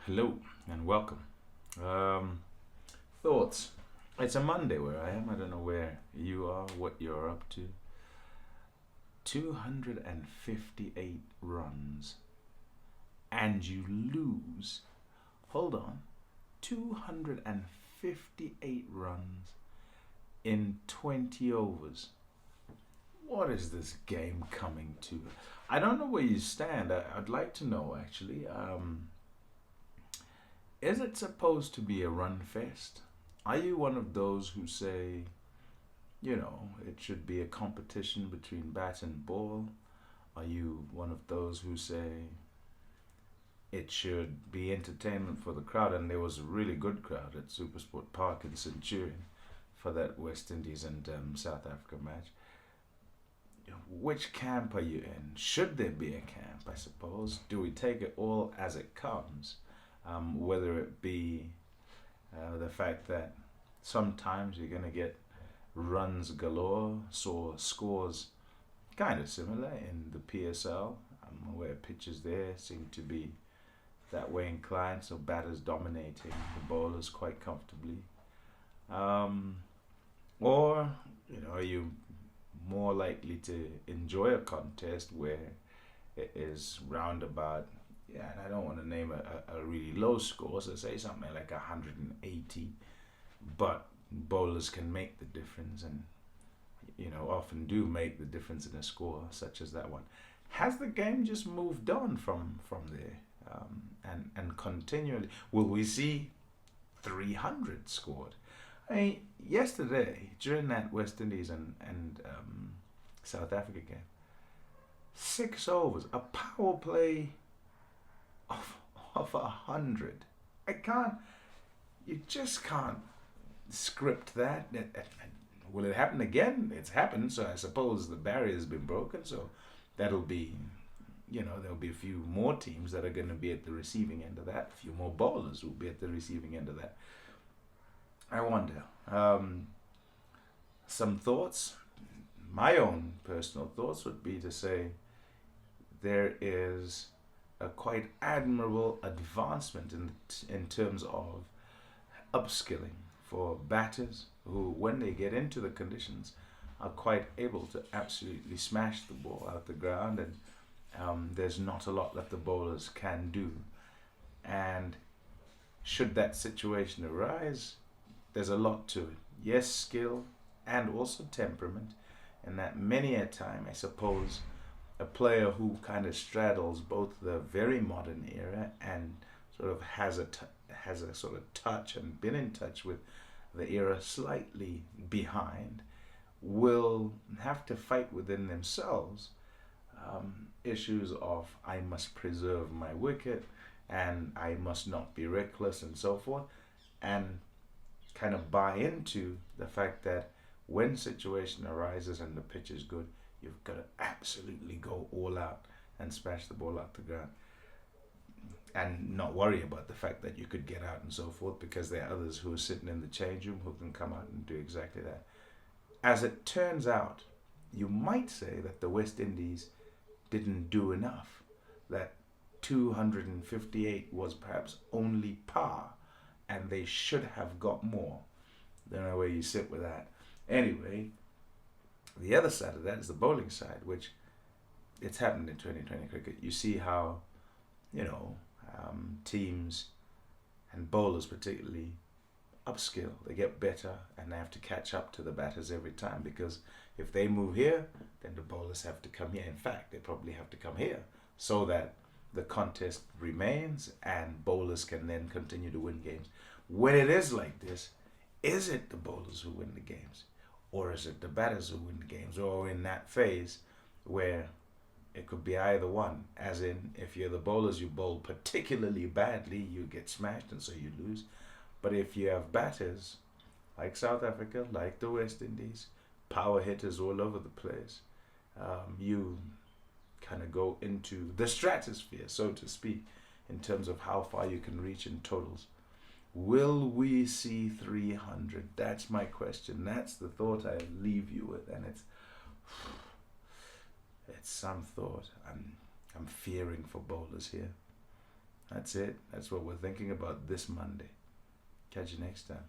Hello and welcome. Um, Thoughts. It's a Monday where I am. I don't know where you are, what you're up to. 258 runs and you lose. Hold on. 258 runs in 20 overs. What is this game coming to? I don't know where you stand. I'd like to know actually. Is it supposed to be a run fest? Are you one of those who say, it should be a competition between bat and ball? Are you one of those who say it should be entertainment for the crowd? And there was a really good crowd at Supersport Park in Centurion for that West Indies and South Africa match. Which camp are you in? Should there be a camp, I suppose? Do we take it all as it comes? Whether it be the fact that sometimes you're going to get runs galore, so scores kind of similar in the PSL, where pitches there seem to be that way inclined, so batters dominating the bowlers quite comfortably. Or, are you more likely to enjoy a contest where it is roundabout, yeah, and I don't want to name a really low score, so say something like 180, but bowlers can make the difference and, often do make the difference in a score such as that one. Has the game just moved on from there? And continually, will we see 300 scored? I mean, yesterday, during that West Indies and South Africa game, 6 overs, a power play of 100. You just can't script that. Will it happen again? It's happened, so I suppose the barrier's been broken, so that'll be, there'll be a few more teams that are going to be at the receiving end of that, a few more bowlers will be at the receiving end of that. I wonder. Some thoughts, my own personal thoughts would be to say there is a quite admirable advancement in terms of upskilling for batters who, when they get into the conditions, are quite able to absolutely smash the ball out the ground, and there's not a lot that the bowlers can do. And should that situation arise, there's a lot to it. Yes, skill and also temperament, and that many a time, I suppose, a player who kind of straddles both the very modern era and sort of has a sort of touch and been in touch with the era slightly behind will have to fight within themselves issues of I must preserve my wicket and I must not be reckless and so forth, and kind of buy into the fact that when situation arises and the pitch is good, you've got to absolutely go all out and smash the ball out the ground and not worry about the fact that you could get out and so forth, because there are others who are sitting in the change room who can come out and do exactly that. As it turns out, you might say that the West Indies didn't do enough, that 258 was perhaps only par and they should have got more. Don't know where you sit with that. Anyway, the other side of that is the bowling side, which it's happened in 2020 cricket. You see how, teams and bowlers particularly upskill. They get better and they have to catch up to the batters every time, because if they move here, then the bowlers have to come here. In fact, they probably have to come here so that the contest remains and bowlers can then continue to win games. When it is like this, is it the bowlers who win the games? Or is it the batters who win the games? Or in that phase where it could be either one, as in if you're the bowlers, you bowl particularly badly, you get smashed and so you lose. But if you have batters like South Africa, like the West Indies, power hitters all over the place, you kind of go into the stratosphere, so to speak, in terms of how far you can reach in totals. Will we see 300? That's my question. That's the thought I leave you with, and it's some thought. I'm fearing for bowlers here. That's it. That's what we're thinking about this Monday. Catch you next time.